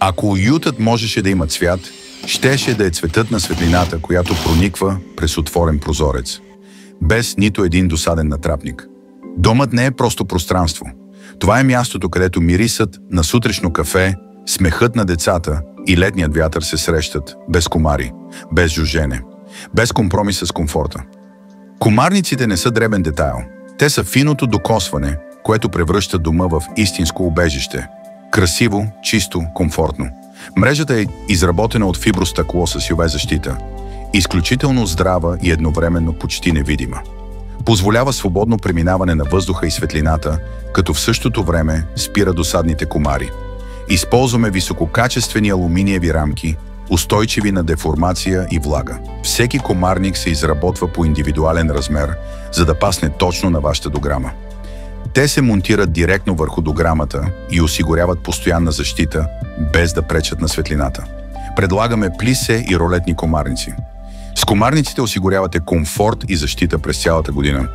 Ако уютът можеше да има цвят, щеше да е цветът на светлината, която прониква през отворен прозорец, без нито един досаден натрапник. Домът не е просто пространство. Това е мястото, където мирисът на сутрешно кафе, смехът на децата и летният вятър се срещат, без комари, без жужене, без компромис с комфорта. Комарниците не са дребен детайл. Те са финото докосване, което превръща дома в истинско убежище. Красиво, чисто, комфортно. Мрежата е изработена от фибростъкло с UV защита. Изключително здрава и едновременно почти невидима. Позволява свободно преминаване на въздуха и светлината, като в същото време спира досадните комари. Използваме висококачествени алуминиеви рамки, устойчиви на деформация и влага. Всеки комарник се изработва по индивидуален размер, за да пасне точно на вашата дограма. Те се монтират директно върху дограмата и осигуряват постоянна защита, без да пречат на светлината. Предлагаме плисе и ролетни комарници. С комарниците осигурявате комфорт и защита през цялата година.